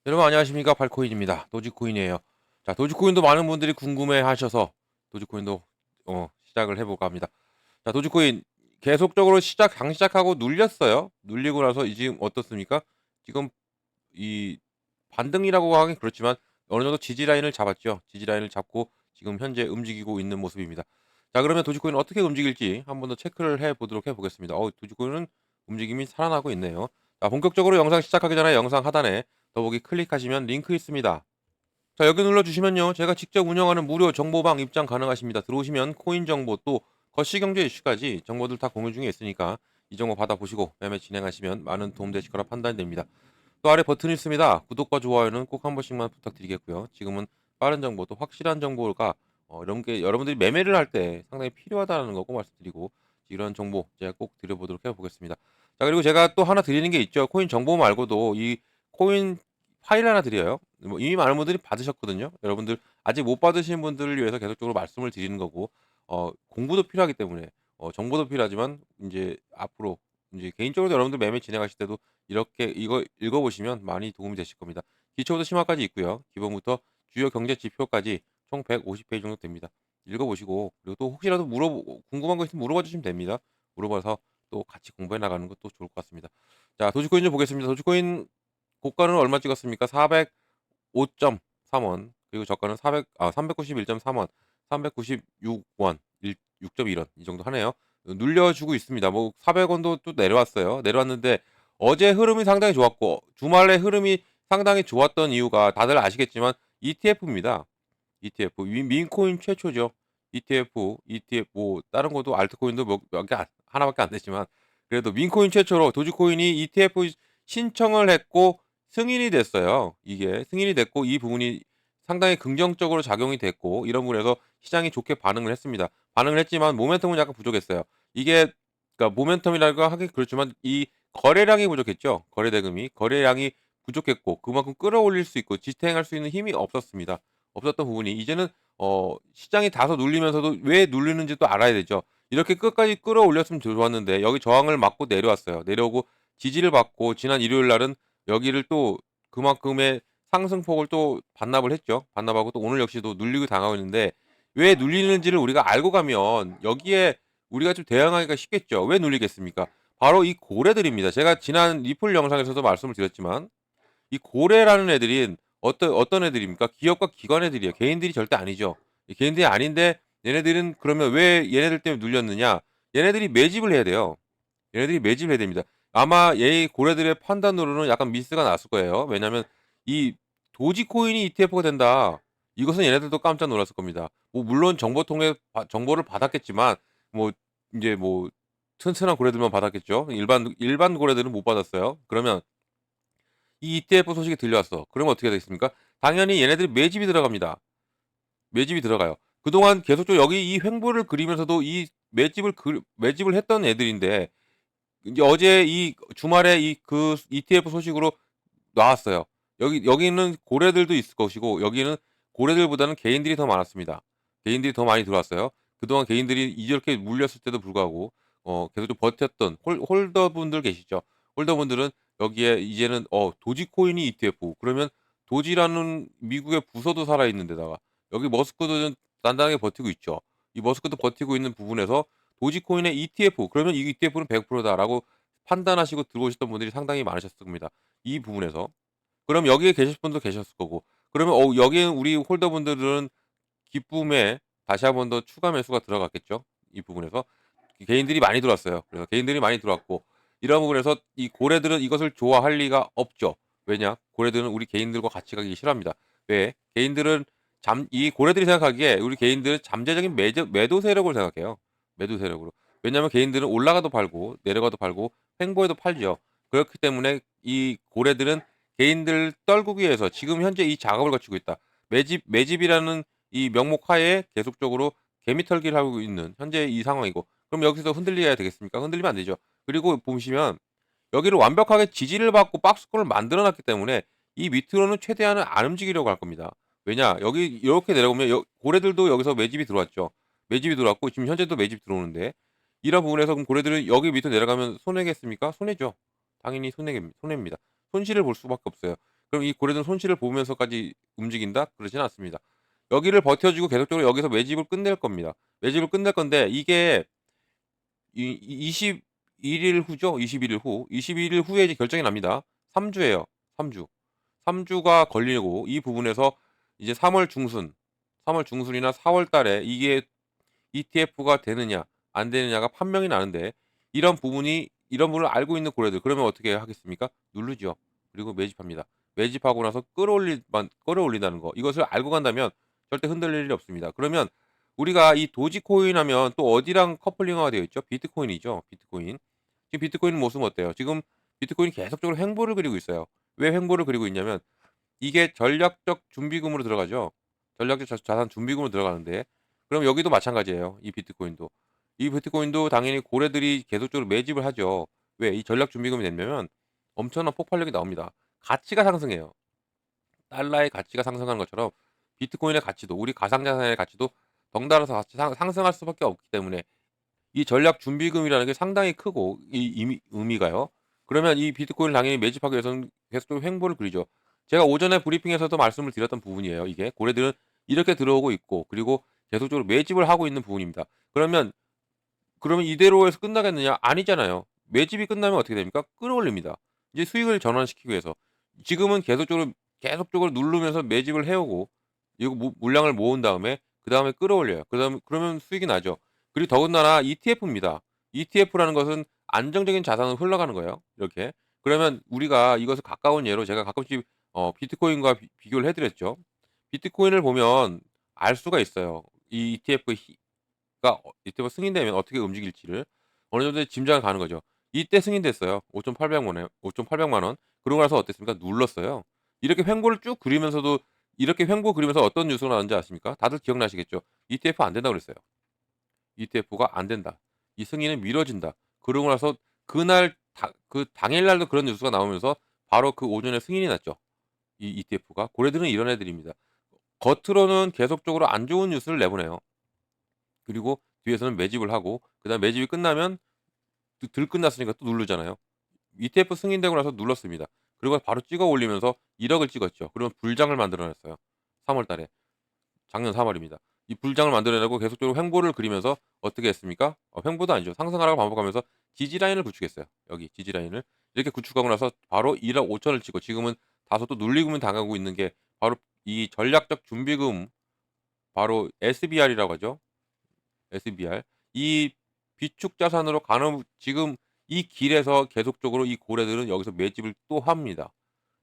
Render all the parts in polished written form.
여러분 안녕하십니까? 발코인입니다. 도지코인이에요. 자, 도지코인도 많은 분들이 궁금해 하셔서 도지코인도 시작을 해볼까 합니다. 자, 도지코인 계속적으로 시작하고 눌렸어요. 눌리고 나서 지금 어떻습니까? 지금 이 반등이라고 하긴 그렇지만 어느 정도 지지 라인을 잡았죠. 지지 라인을 잡고 지금 현재 움직이고 있는 모습입니다. 자, 그러면 도지코인은 어떻게 움직일지 한번 더 체크를 해 보겠습니다. 도지코인은 움직임이 살아나고 있네요. 자, 본격적으로 영상 시작하기 전에 영상 하단에 더보기 클릭하시면 링크 있습니다. 자, 여기 눌러주시면요, 제가 직접 운영하는 무료 정보방 입장 가능하십니다. 들어오시면 코인 정보 또 거시경제 이슈까지 정보들 다 공유 중에 있으니까 이 정보 받아보시고 매매 진행하시면 많은 도움 되실 거라 판단이 됩니다. 또 아래 버튼이 있습니다. 구독과 좋아요는 꼭 한 번씩만 부탁드리겠고요. 지금은 빠른 정보 또 확실한 정보가 여러분들이 매매를 할 때 상당히 필요하다는 거 꼭 말씀드리고 이런 정보 제가 꼭 드려보도록 해보겠습니다. 자, 그리고 제가 또 하나 드리는 게 있죠. 코인 정보 말고도 이 코인 파일 하나 드려요. 뭐 이미 많은 분들이 받으셨거든요. 여러분들 아직 못 받으신 분들을 위해서 계속적으로 말씀을 드리는 거고, 공부도 필요하기 때문에 정보도 필요하지만 이제 앞으로 이제 개인적으로 여러분들 매매 진행하실 때도 이렇게 이거 읽어보시면 많이 도움이 되실 겁니다. 기초부터 심화까지 있고요. 기본부터 주요 경제 지표까지 총 150페이지 정도 됩니다. 읽어보시고 그리고 또 혹시라도 궁금한 거 있으면 물어봐 주시면 됩니다. 물어봐서 또 같이 공부해 나가는 것도 좋을 것 같습니다. 자, 도지코인 좀 보겠습니다. 도지코인 고가는 얼마 찍었습니까? 405.3원. 그리고 저가는 391.3원, 396원, 6.1원 이 정도 하네요. 눌려주고 있습니다. 뭐 400원도 또 내려왔어요. 내려왔는데 어제 흐름이 상당히 좋았고 주말에 흐름이 상당히 좋았던 이유가 다들 아시겠지만 ETF입니다. ETF 민코인 최초죠. ETF 뭐 다른 것도 알트코인도 하나밖에 안 되지만 그래도 민코인 최초로 도지코인이 ETF 신청을 했고 승인이 됐어요. 이게 승인이 됐고 이 부분이 상당히 긍정적으로 작용이 됐고 이런 부분에서 시장이 좋게 반응을 했습니다. 반응을 했지만 모멘텀은 약간 부족했어요. 이게 그러니까 모멘텀이라고 하기 그렇지만 이 거래량이 부족했죠. 거래 대금이 거래량이 부족했고 그만큼 끌어올릴 수 있고 지탱할 수 있는 힘이 없었습니다. 없었던 부분이 이제는 시장이 다소 눌리면서도 왜 눌리는지 또 알아야 되죠. 이렇게 끝까지 끌어올렸으면 좋았는데 여기 저항을 맞고 내려왔어요. 내려오고 지지를 받고 지난 일요일 날은 여기를 또 그만큼의 상승폭을 또 반납을 했죠. 반납하고 또 오늘 역시도 눌리고 당하고 있는데 왜 눌리는지를 우리가 알고 가면 여기에 우리가 좀 대응하기가 쉽겠죠. 왜 눌리겠습니까? 바로 이 고래들입니다. 제가 지난 리플 영상에서도 말씀을 드렸지만 이 고래라는 애들이 어떤 애들입니까? 기업과 기관 애들이에요. 개인들이 절대 아니죠. 개인들이 아닌데 얘네들은 그러면 왜 얘네들 때문에 눌렸느냐? 얘네들이 매집을 해야 돼요. 얘네들이 매집을 해야 됩니다. 아마 이 고래들의 판단으로는 약간 미스가 났을 거예요. 왜냐하면 이 도지코인이 ETF가 된다. 이것은 얘네들도 깜짝 놀랐을 겁니다. 뭐 물론 정보를 받았겠지만 뭐 이제 뭐 튼튼한 고래들만 받았겠죠. 일반 고래들은 못 받았어요. 그러면 이 ETF 소식이 들려왔어. 그러면 어떻게 되겠습니까? 당연히 얘네들이 매집이 들어갑니다. 매집이 들어가요. 그동안 계속적으로 여기 이 횡보를 그리면서도 이 매집을 했던 애들인데 이제 어제 이 주말에 이 ETF 소식으로 나왔어요. 여기는 고래들도 있을 것이고 여기는 고래들보다는 개인들이 더 많았습니다. 개인들이 더 많이 들어왔어요. 그동안 개인들이 이렇게 물렸을 때도 불구하고 계속 좀 버텼던 홀더분들 계시죠. 홀더분들은 여기에 이제는 도지코인이 ETF 그러면 도지라는 미국의 부서도 살아있는 데다가 여기 머스크도 좀 단단하게 버티고 있죠. 이 머스크도 버티고 있는 부분에서 도지코인의 ETF 그러면 이 ETF는 100%다라고 판단하시고 들어오셨던 분들이 상당히 많으셨을 겁니다. 이 부분에서. 그럼 여기에 계실 분도 계셨을 거고 그러면 여기에 우리 홀더분들은 기쁨에 다시 한 번 더 추가 매수가 들어갔겠죠. 이 부분에서. 개인들이 많이 들어왔어요. 그래서 개인들이 많이 들어왔고 이런 부분에서 이 고래들은 이것을 좋아할 리가 없죠. 왜냐? 고래들은 우리 개인들과 같이 가기 싫어합니다. 왜? 개인들은 이 고래들이 생각하기에 우리 개인들은 잠재적인 매도 세력으로 생각해요. 매도 세력으로. 왜냐하면 개인들은 올라가도 팔고 내려가도 팔고 횡보해도 팔죠. 그렇기 때문에 이 고래들은 개인들 떨구기 위해서 지금 현재 이 작업을 거치고 있다. 매집이라는 이 명목 하에 계속적으로 개미털기를 하고 있는 현재 이 상황이고 그럼 여기서 흔들려야 되겠습니까? 흔들리면 안 되죠. 그리고 보시면 여기를 완벽하게 지지를 받고 박스권을 만들어 놨기 때문에 이 밑으로는 최대한은 안 움직이려고 할 겁니다. 왜냐? 여기 이렇게 내려오면 고래들도 여기서 매집이 들어왔죠. 매집이 들어왔고 지금 현재도 매집 들어오는데 이런 부분에서 그럼 고래들은 여기 밑으로 내려가면 손해겠습니까? 손해죠. 당연히 손해입니다. 손실을 볼 수밖에 없어요. 그럼 이 고래들은 손실을 보면서까지 움직인다? 그러지는 않습니다. 여기를 버텨주고 계속적으로 여기서 매집을 끝낼 겁니다. 매집을 끝낼 건데 이게 이 21일 후죠. 21일 후. 21일 후에 이제 결정이 납니다. 3 주예요. 3 주. 3 주가 걸리고 이 부분에서 이제 3월 중순, 3월 중순이나 4월 달에 이게 ETF가 되느냐 안 되느냐가 판명이 나는데 이런 부분을 알고 있는 고래들 그러면 어떻게 하겠습니까? 누르죠. 그리고 매집합니다. 매집하고 나서 끌어올린다는 거. 이것을 알고 간다면 절대 흔들릴 일이 없습니다. 그러면 우리가 이 도지코인 하면 또 어디랑 커플링화가 되어 있죠? 비트코인이죠. 비트코인. 지금 비트코인 모습은 어때요? 지금 비트코인이 계속적으로 횡보를 그리고 있어요. 왜 횡보를 그리고 있냐면 이게 전략적 준비금으로 들어가죠. 전략적 자산 준비금으로 들어가는데 그럼 여기도 마찬가지예요. 이 비트코인도. 이 비트코인도 당연히 고래들이 계속적으로 매집을 하죠. 왜? 이 전략 준비금이 되면 엄청난 폭발력이 나옵니다. 가치가 상승해요. 달러의 가치가 상승하는 것처럼 비트코인의 가치도 우리 가상자산의 가치도 덩달아서 같이 상승할 수밖에 없기 때문에 이 전략 준비금이라는 게 상당히 크고 이 의미가요. 그러면 이 비트코인을 당연히 매집하기 위해서는 계속적으로 횡보를 그리죠. 제가 오전에 브리핑에서도 말씀을 드렸던 부분이에요. 이게 고래들은 이렇게 들어오고 있고 그리고 계속적으로 매집을 하고 있는 부분입니다. 그러면 이대로 해서 끝나겠느냐? 아니잖아요. 매집이 끝나면 어떻게 됩니까? 끌어올립니다. 이제 수익을 전환시키기 위해서. 지금은 계속적으로 누르면서 매집을 해오고 이거 물량을 모은 다음에 그다음에 끌어올려요. 그러면 수익이 나죠. 그리고 더군다나 ETF입니다. ETF라는 것은 안정적인 자산으로 흘러가는 거예요. 이렇게. 그러면 우리가 이것을 가까운 예로 제가 가끔씩 비트코인과 비교를 해 드렸죠. 비트코인을 보면 알 수가 있어요. 이 ETF의 이때부터 승인되면 어떻게 움직일지를 어느 정도의 짐작을 가는 거죠. 이때 승인됐어요. 5,800만 원, 5,800만 원. 그러고 나서 어땠습니까? 눌렀어요. 이렇게 횡보를 쭉 그리면서도 이렇게 횡보 그리면서 어떤 뉴스가 나왔는지 아십니까? 다들 기억나시겠죠? ETF 안 된다고 그랬어요. ETF가 안 된다. 이 승인은 미뤄진다. 그러고 나서 그 당일 날도 그런 뉴스가 나오면서 바로 그 오전에 승인이 났죠. 이 ETF가. 고래들은 이런 애들입니다. 겉으로는 계속적으로 안 좋은 뉴스를 내보내요. 그리고 뒤에서는 매집을 하고 그다음에 매집이 끝나면 덜 끝났으니까 또 누르잖아요. ETF 승인되고 나서 눌렀습니다. 그리고 바로 찍어 올리면서 1억을 찍었죠. 그러면 불장을 만들어 냈어요. 3월 달에. 작년 3 월입니다. 이 불장을 만들어 내고 계속적으로 횡보를 그리면서 어떻게 했습니까? 횡보도 아니죠. 상승하라고 반복하면서 지지 라인을 구축했어요. 여기 지지 라인을. 이렇게 구축하고 나서 바로 1억 5천을 찍고 지금은 다소 또 눌리금을 당하고 있는 게 바로 이 전략적 준비금 바로 SBR이라고 하죠. SBR. 이 비축 자산으로 가는 지금 이 길에서 계속적으로 이 고래들은 여기서 매집을 또 합니다.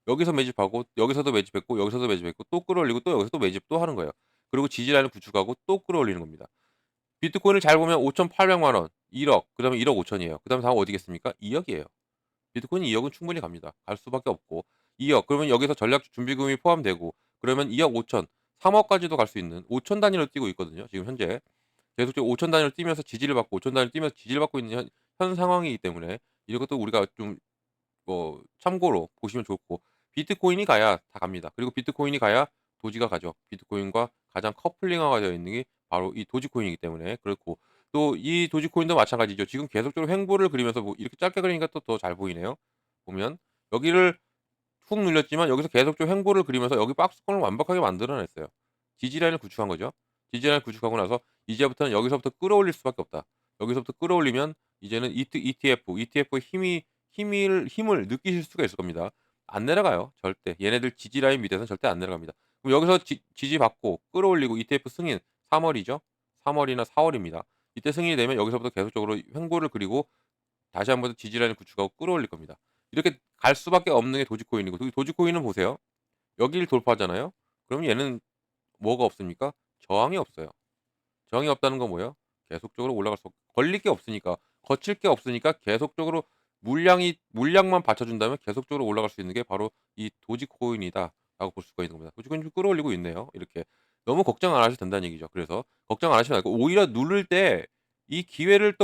여기서 매집하고 여기서도 매집했고 여기서도 매집했고 또 끌어올리고 또 여기서 또 매집 또 하는 거예요. 그리고 지지라인을 구축하고 또 끌어올리는 겁니다. 비트코인을 잘 보면 5,800만 원, 1억, 그다음에 1억 5천이에요. 그다음에 다음 어디겠습니까? 2억이에요. 비트코인 2억은 충분히 갑니다. 갈 수밖에 없고 2억 그러면 여기서 전략 준비금이 포함되고 그러면 2억 5천, 3억까지도 갈 수 있는 5천 단위로 뛰고 있거든요. 지금 현재. 계속적으로 5천 단위로 뛰면서 지지를 받고 5천 단위로 뛰면서 지지를 받고 있는 현 상황이기 때문에 이것도 우리가 좀 참고로 보시면 좋고 비트코인이 가야 다 갑니다. 그리고 비트코인이 가야 도지가 가죠. 비트코인과 가장 커플링화가 되어 있는 게 바로 이 도지코인이기 때문에 그렇고 또 이 도지코인도 마찬가지죠. 지금 계속적으로 횡보를 그리면서 이렇게 짧게 그리니까 또 더 잘 보이네요. 보면 여기를 훅 눌렸지만 여기서 계속적으로 횡보를 그리면서 여기 박스권을 완벽하게 만들어 냈어요. 지지라인을 구축한 거죠. 지지라인을 구축하고 나서 이제부터는 여기서부터 끌어올릴 수밖에 없다. 여기서부터 끌어올리면 이제는 ETF의 힘을 느끼실 수가 있을 겁니다. 안 내려가요. 절대. 얘네들 지지라인 밑에서는 절대 안 내려갑니다. 그럼 여기서 지지받고 끌어올리고 ETF 승인 3 월이죠. 3 월이나 4 월입니다. 이때 승인이 되면 여기서부터 계속적으로 횡보를 그리고 다시 한번 더 지지라인을 구축하고 끌어올릴 겁니다. 이렇게 갈 수밖에 없는 게 도지코인이고 도지코인은 보세요. 여기를 돌파하잖아요. 그러면 얘는 뭐가 없습니까? 저항이 없어요. 저항이 없다는 건 뭐예요? 계속적으로 올라갈 수 걸릴 게 없으니까 거칠 게 없으니까 계속적으로 물량만 받쳐준다면 계속적으로 올라갈 수 있는 게 바로 이 도지코인이다라고 볼 수가 있는 겁니다. 도지코인 좀 끌어올리고 있네요. 이렇게 너무 걱정 안 하셔도 된다는 얘기죠. 그래서 걱정 안 하시면 말고 오히려 누를 때 이 기회를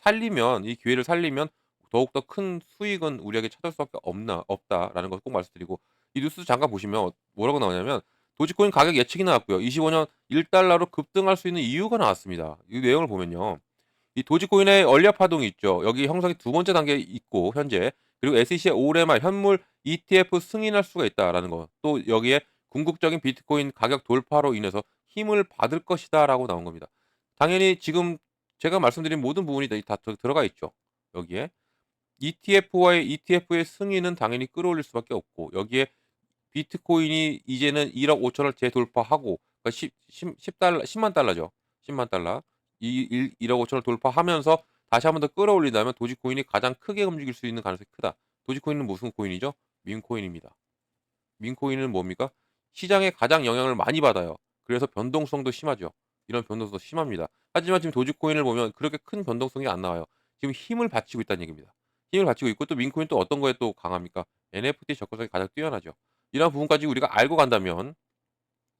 살리면 더욱더 큰 수익은 우리에게 찾을 수밖에 없다라는 것을 꼭 말씀드리고 이 뉴스 잠깐 보시면 뭐라고 나오냐면 도지코인 가격 예측이 나왔고요. 25년 1달러로 급등할 수 있는 이유가 나왔습니다. 이 내용을 보면요. 이 도지코인의 얼려 파동이 있죠. 여기 형성이 두 번째 단계에 있고 현재 그리고 SEC의 올해 말 현물 ETF 승인할 수가 있다라는 거. 또 여기에 궁극적인 비트코인 가격 돌파로 인해서 힘을 받을 것이다라고 나온 겁니다. 당연히 지금 제가 말씀드린 모든 부분이 다 들어가 있죠. 여기에 ETF의 승인은 당연히 끌어올릴 수밖에 없고, 여기에 비트코인이 이제는 1억 5천을 재돌파하고, 그러니까 10달러 10만 달러죠. 10만 달러. 이 1억 5천을 돌파하면서 다시 한 번 더 끌어올린다면 도지코인이 가장 크게 움직일 수 있는 가능성이 크다. 도지코인은 무슨 코인이죠? 민코인입니다. 민코인은 뭡니까? 시장에 가장 영향을 많이 받아요. 그래서 변동성도 심하죠. 이런 변동성도 심합니다. 하지만 지금 도지코인을 보면 그렇게 큰 변동성이 안 나와요. 지금 힘을 받치고 있다는 얘기입니다. 힘을 받치고 있고, 또 민코인 또 어떤 거에 또 강합니까? NFT 접근성이 가장 뛰어나죠. 이런 부분까지 우리가 알고 간다면,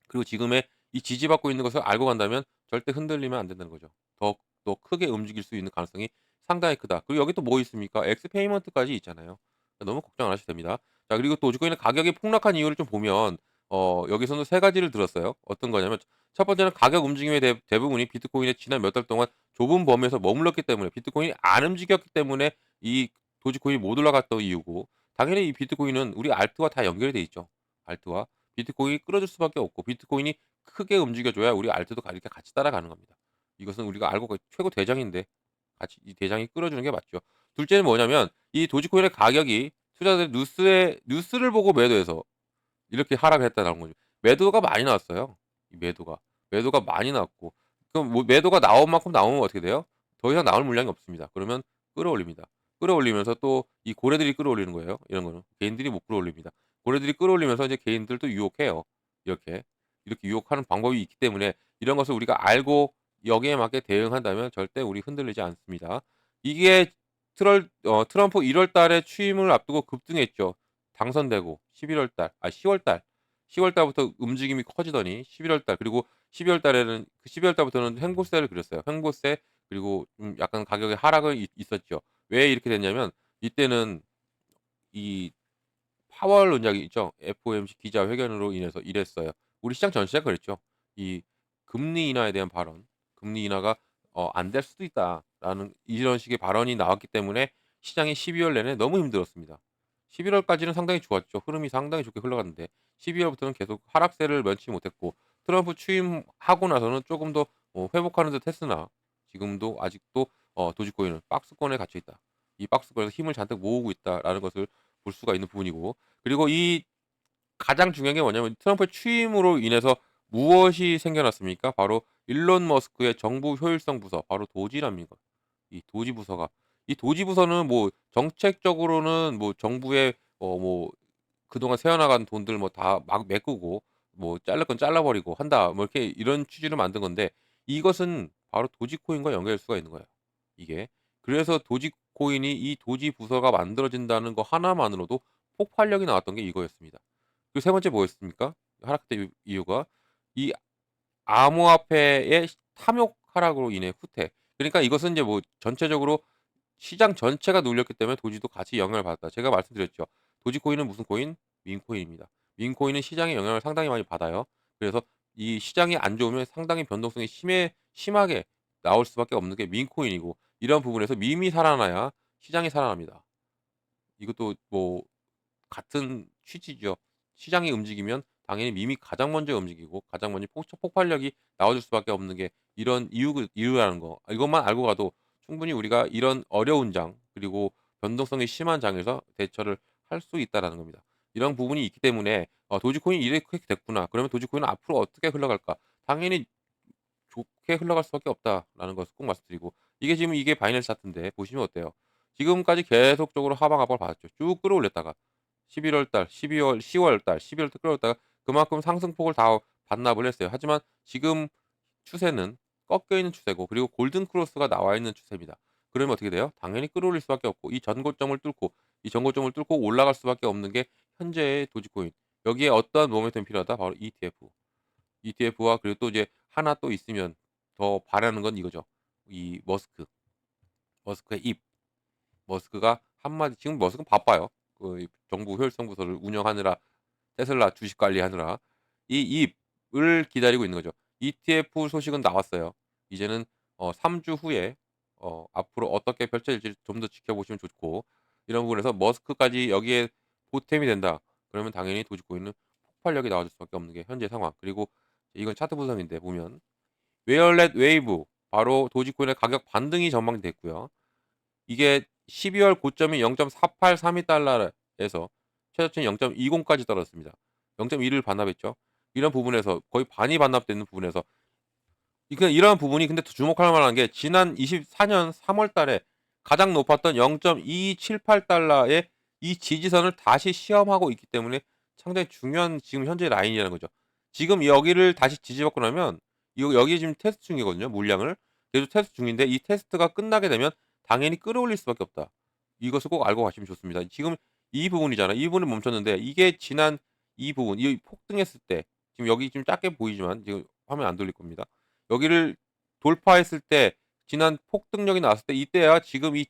그리고 지금의 이 지지받고 있는 것을 알고 간다면 절대 흔들리면 안 된다는 거죠. 더 크게 움직일 수 있는 가능성이 상당히 크다. 그리고 여기 또 뭐 있습니까? 엑스페리먼트까지 있잖아요. 너무 걱정 안 하셔도 됩니다. 자, 그리고 또 도지코인의 가격이 폭락한 이유를 좀 보면, 여기서는 세 가지를 들었어요. 어떤 거냐면, 첫 번째는 가격 움직임의 대부분이 비트코인의 지난 몇 달 동안 좁은 범위에서 머물렀기 때문에, 비트코인이 안 움직였기 때문에 이 도지코인이 못 올라갔던 이유고, 당연히 이 비트코인은 우리 알트와 다 연결이 돼 있죠. 알트와. 비트코인이 끌어줄 수밖에 없고, 비트코인이 크게 움직여줘야 우리 알트도 이렇게 같이 따라가는 겁니다. 이것은 우리가 알고 최고 대장인데 같이 이 대장이 끌어주는 게 맞죠. 둘째는 뭐냐면, 이 도지코인의 가격이 투자자들이 뉴스를 보고 매도해서 이렇게 하락했다는 거죠. 매도가 많이 나왔어요. 이 매도가 많이 나왔고, 그럼 뭐 매도가 나온 만큼 나오면 어떻게 돼요? 더 이상 나올 물량이 없습니다. 그러면 끌어올립니다. 끌어올리면서 또 이 고래들이 끌어올리는 거예요. 이런 거는 개인들이 못 끌어올립니다. 고래들이 끌어올리면서 이제 개인들도 유혹해요. 이렇게 유혹하는 방법이 있기 때문에, 이런 것을 우리가 알고 여기에 맞게 대응한다면 절대 우리 흔들리지 않습니다. 이게 트럼프 1월 달에 취임을 앞두고 급등했죠. 당선되고 10월 달 10월 달부터 움직임이 커지더니 11월 달, 그리고 12월 달에는 12월 달부터는 횡보세를 그렸어요. 횡보세, 그리고 좀 약간 가격의 하락은 있었죠. 왜 이렇게 됐냐면, 이때는 이 파월 논쟁이 있죠. FOMC 기자회견으로 인해서 이랬어요. 우리 시장 전체가 그랬죠. 이 금리 인하에 대한 발언, 금리 인하가 안 될 수도 있다라는 이런 식의 발언이 나왔기 때문에 시장이 12월 내내 너무 힘들었습니다. 11월까지는 상당히 좋았죠. 흐름이 상당히 좋게 흘러갔는데 12월부터는 계속 하락세를 면치 못했고, 트럼프 취임하고 나서는 조금 더 회복하는 듯 했으나, 지금도 아직도 도지코인은 박스권에 갇혀 있다. 이 박스권에서 힘을 잔뜩 모으고 있다라는 것을 볼 수가 있는 부분이고, 그리고 이 가장 중요한 게 뭐냐면, 트럼프의 취임으로 인해서 무엇이 생겨났습니까? 바로 일론 머스크의 정부 효율성 부서, 바로 도지랍니다. 이 도지 부서가, 이 도지 부서는 뭐 정책적으로는 뭐 정부의 뭐 그동안 새어나간 돈들 뭐 다 막 메꾸고, 뭐 자를 건 잘라 버리고 한다, 뭐 이렇게 이런 취지로 만든 건데, 이것은 바로 도지코인과 연결될 수가 있는 거예요, 이게. 그래서 도지코인이 이 도지 부서가 만들어진다는 거 하나만으로도 폭발력이 나왔던 게 이거였습니다. 그리고 세 번째 뭐였습니까? 하락된 이유가 이 암호화폐의 탐욕 하락으로 인해 후퇴. 그러니까 이것은 이제 뭐 전체적으로 시장 전체가 눌렸기 때문에 도지도 같이 영향을 받았다. 제가 말씀드렸죠. 도지코인은 무슨 코인? 민코인입니다. 민코인은 시장의 영향을 상당히 많이 받아요. 그래서 이 시장이 안 좋으면 상당히 변동성이 심하게 나올 수밖에 없는 게 민코인이고, 이런 부분에서 밈이 살아나야 시장이 살아납니다. 이것도 뭐 같은 취지죠. 시장이 움직이면 당연히 밈이 가장 먼저 움직이고, 가장 먼저 폭발력이 나와줄 수밖에 없는 게 이런 이유라는 거. 이것만 알고 가도 충분히 우리가 이런 어려운 장, 그리고 변동성이 심한 장에서 대처를 할 수 있다라는 겁니다. 이런 부분이 있기 때문에 도지코인이 이렇게 됐구나. 그러면 도지코인은 앞으로 어떻게 흘러갈까? 당연히 좋게 흘러갈 수밖에 없다라는 것을 꼭 말씀드리고, 이게 바이낸스 차트인데 보시면 어때요? 지금까지 계속적으로 하방을 봤죠. 쭉 끌어올렸다가 11월 달, 12월, 10월 달, 12월 달 끌어올렸다가 그만큼 상승폭을 다 반납을 했어요. 하지만 지금 추세는 꺾여 있는 추세고, 그리고 골든 크로스가 나와 있는 추세입니다. 그러면 어떻게 돼요? 당연히 끌어올릴 수밖에 없고, 이 전고점을 뚫고 올라갈 수밖에 없는 게 현재의 도지코인. 여기에 어떠한 모멘텀이 필요하다? 바로 ETF. ETF와, 그리고 또 이제 하나 또 있으면 더 바라는 건 이거죠. 이 머스크의 입. 머스크가 한마디, 지금 머스크는 바빠요. 그 정부 효율성 부서를 운영하느라, 테슬라 주식 관리하느라 이 입을 기다리고 있는 거죠. ETF 소식은 나왔어요. 이제는 3주 후에 앞으로 어떻게 펼쳐질지 좀 더 지켜보시면 좋고, 이런 부분에서 머스크까지 여기에 보탬이 된다. 그러면 당연히 도지코인은 폭발력이 나와줄 수밖에 없는 게 현재 상황. 그리고 이건 차트 분석인데 보면 웨어렛 웨이브 바로 도지코인의 가격 반등이 전망이 됐고요. 이게 12월 고점이 0.4832달러에서 최저치는 0.20까지 떨어졌습니다. 0.1을 반납했죠. 이런 부분에서 거의 반이 반납되는 부분에서 이러한 부분이 근데 주목할 만한 게 지난 24년 3월 달에 가장 높았던 0.2278달러의 이 지지선을 다시 시험하고 있기 때문에 상당히 중요한 지금 현재 라인이라는 거죠. 지금 여기를 다시 지지받고 나면 이거 여기 지금 테스트 중이거든요, 물량을. 계속 테스트 중인데 이 테스트가 끝나게 되면 당연히 끌어올릴 수밖에 없다. 이것을 꼭 알고 가시면 좋습니다. 지금 이 부분이잖아요. 이 부분이 멈췄는데 이게 지난 이 부분, 이 폭등했을 때 지금 여기 지금 작게 보이지만 지금 화면 안 돌릴 겁니다. 여기를 돌파했을 때 지난 폭등력이 나왔을 때 이때야 지금 이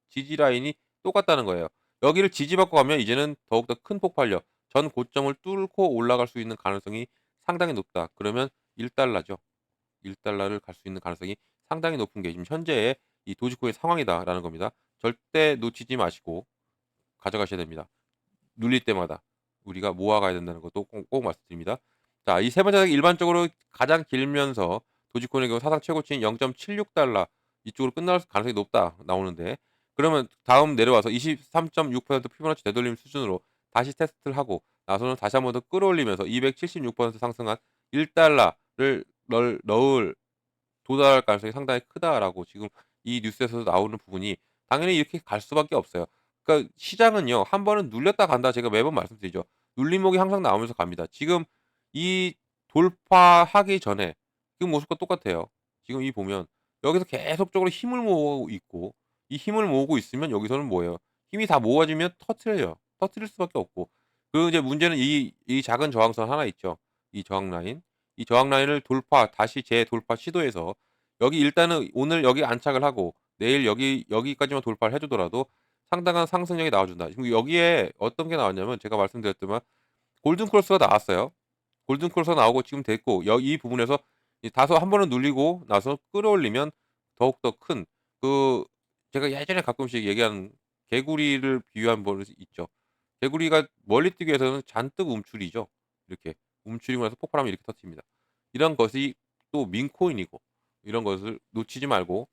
지지 라인이 똑같다는 거예요. 여기를 지지받고 가면 이제는 더욱더 큰 폭발력, 전 고점을 뚫고 올라갈 수 있는 가능성이 상당히 높다. 그러면 1달러죠. 1달러를 갈 수 있는 가능성이 상당히 높은 게 지금 현재의 이 도지코의 상황이다라는 겁니다. 절대 놓치지 마시고 가져가셔야 됩니다. 눌릴 때마다 우리가 모아가야 된다는 것도 꼭 말씀드립니다. 자, 이 세 번째 단계 일반적으로 가장 길면서 도지코인의 경우 사상 최고치인 0.76달러 이쪽으로 끝날 가능성이 높다 나오는데 그러면 다음 내려와서 23.6% 피보나치 되돌림 수준으로 다시 테스트를 하고 나서는 다시 한 번 더 끌어올리면서 276% 상승한 1달러를 넣을 도달할 가능성이 상당히 크다라고 지금 이 뉴스에서도 나오는 부분이 당연히 이렇게 갈 수밖에 없어요. 그러니까 시장은요. 한 번은 눌렸다 간다 제가 매번 말씀드리죠. 눌림목이 항상 나오면서 갑니다. 지금 이 돌파하기 전에 지금 모습과 똑같아요. 지금 이 보면 여기서 계속적으로 힘을 모으고 있고 이 힘을 모으고 있으면 여기서는 뭐예요? 힘이 다 모아지면 터트려요. 터트릴 수밖에 없고 그리고 이제 문제는 이 작은 저항선 하나 있죠. 이 저항 라인. 이 저항 라인을 다시 재돌파 시도해서 여기 일단은 오늘 여기 안착을 하고 내일 여기까지만 돌파를 해 주더라도 상당한 상승력이 나와 준다. 지금 여기에 어떤 게 나왔냐면 제가 말씀드렸지만 골든 크로스가 나왔어요. 골든 크로스가 나오고 지금 됐고 이 부분에서 다소 한 번은 눌리고 나서 끌어올리면 더욱더 큰 그 제가 예전에 가끔씩 얘기하는 개구리를 비유한 버릇이 있죠. 개구리가 멀리 뛰기 위해서는 잔뜩 움츠리죠. 이렇게 움츠리고 나서 폭발하면 이렇게 터집니다. 이런 것이 또 민코인이고 이런 것을 놓치지 말고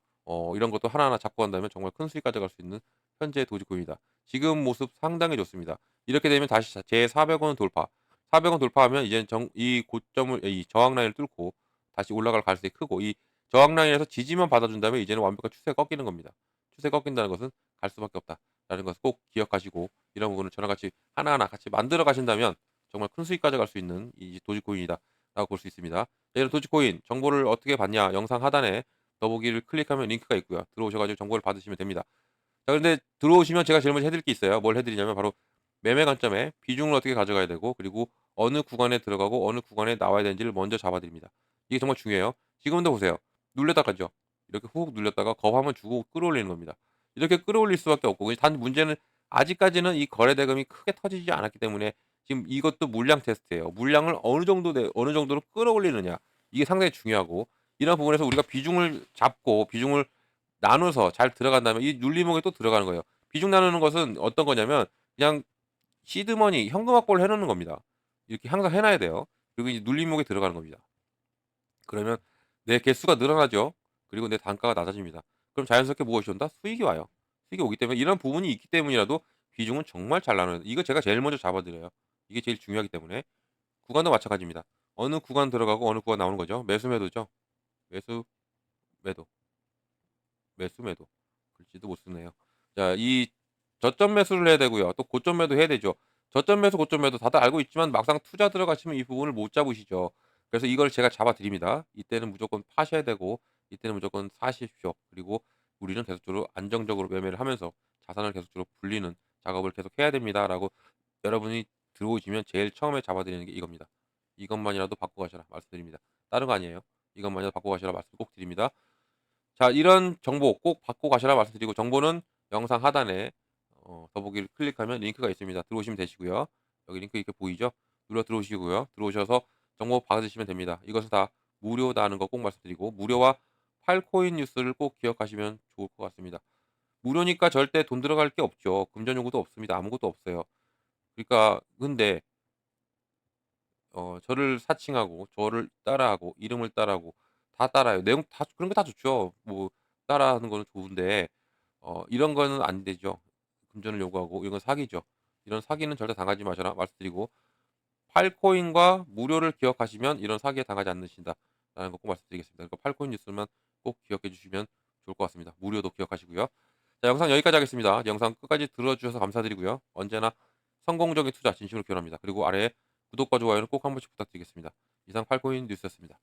이런 것도 하나하나 잡고 간다면 정말 큰 수익 가져갈 수 있는 현재의 도지코인이다. 지금 모습 상당히 좋습니다. 이렇게 되면 다시 제 400원 돌파. 400원 돌파하면 이제 이 고점을 이 저항 라인을 뚫고 다시 올라갈 가능성이 크고 이 저항 라인에서 지지만 받아준다면 이제는 완벽한 추세가 꺾이는 겁니다. 추세가 꺾인다는 것은 갈 수밖에 없다라는 것을 꼭 기억하시고 이런 부분을 저랑 같이 하나하나 같이 만들어 가신다면 정말 큰 수익 가져갈 수 있는 이 도지코인이다라고 볼 수 있습니다. 이런 도지코인 정보를 어떻게 받냐? 영상 하단에 더보기를 클릭하면 링크가 있고요. 들어오셔 가지고 정보를 받으시면 됩니다. 자 근데 들어오시면 제가 제일 먼저 해 드릴 게 있어요. 뭘 해 드리냐면 바로 매매 관점에 비중을 어떻게 가져가야 되고 그리고 어느 구간에 들어가고 어느 구간에 나와야 되는지를 먼저 잡아 드립니다. 이게 정말 중요해요. 지금도 보세요. 눌렸다가죠. 이렇게 훅 눌렸다가 겁 한번 주고 끌어올리는 겁니다. 이렇게 끌어올릴 수밖에 없고 단 문제는 아직까지는 이 거래 대금이 크게 터지지 않았기 때문에 지금 이것도 물량 테스트예요. 물량을 어느 정도로 끌어올리느냐. 이게 상당히 중요하고 이런 부분에서 우리가 비중을 잡고 비중을 나눠서 잘 들어간다면 이 눌림목에 또 들어가는 거예요. 비중 나누는 것은 어떤 거냐면 그냥 시드머니 현금 확보를 해 놓는 겁니다. 이렇게 항상 해 놔야 돼요. 그리고 이제 눌림목에 들어가는 겁니다. 그러면 내 개수가 늘어나죠. 그리고 내 단가가 낮아집니다. 그럼 자연스럽게 무엇이 온다? 수익이 와요. 수익이 오기 때문에 이런 부분이 있기 때문이라도 비중은 정말 잘 나눠요. 이거 제가 제일 먼저 잡아 드려요. 이게 제일 중요하기 때문에. 구간도 마찬가지입니다. 어느 구간 들어가고 어느 구간 나오는 거죠. 매수 매도죠. 매수 매도. 매수 매도. 글씨도 못 쓰네요. 자, 이 저점 매수를 해야 되고요. 또 고점 매도 해야 되죠. 저점 매수, 고점 매도 다들 알고 있지만 막상 투자 들어가시면 이 부분을 못 잡으시죠. 그래서 이걸 제가 잡아 드립니다. 이때는 무조건 파셔야 되고 이때는 무조건 사십시오. 그리고 우리는 계속적으로 안정적으로 매매를 하면서 자산을 계속적으로 불리는 작업을 계속 해야 됩니다라고 여러분이 들어오시면 제일 처음에 잡아 드리는 게 이겁니다. 이것만이라도 바꿔 가셔라 말씀드립니다. 다른 거 아니에요. 이것만이라도 바꿔 가셔라 말씀 꼭 드립니다. 자 이런 정보 꼭 받고 가시라 말씀드리고 정보는 영상 하단에 더보기를 클릭하면 링크가 있습니다. 들어오시면 되시고요. 여기 링크 이렇게 보이죠? 눌러 들어오시고요. 들어오셔서 정보 받으시면 됩니다. 이것은 다 무료다는 거 꼭 말씀드리고 무료와 팔코인 뉴스를 꼭 기억하시면 좋을 것 같습니다. 무료니까 절대 돈 들어갈 게 없죠. 금전 요구도 없습니다. 아무것도 없어요. 그러니까 근데 저를 사칭하고 저를 따라하고 이름을 따라하고 다 따라해요. 내용 다 그런 거 다 좋죠. 뭐 따라하는 거는 좋은데 이런 거는 안 되죠. 금전을 요구하고 이건 사기죠. 이런 사기는 절대 당하지 마셔라 말씀드리고 팔코인과 무료를 기억하시면 이런 사기에 당하지 않으신다라는 거 꼭 말씀드리겠습니다. 그러니까 팔코인 뉴스만 꼭 기억해 주시면 좋을 것 같습니다. 무료도 기억하시고요. 자 영상 여기까지 하겠습니다. 영상 끝까지 들어 주셔서 감사드리고요. 언제나 성공적인 투자 진심으로 기원합니다. 그리고 아래에 구독과 좋아요는 꼭 한 번씩 부탁드리겠습니다. 이상 팔코인 뉴스였습니다.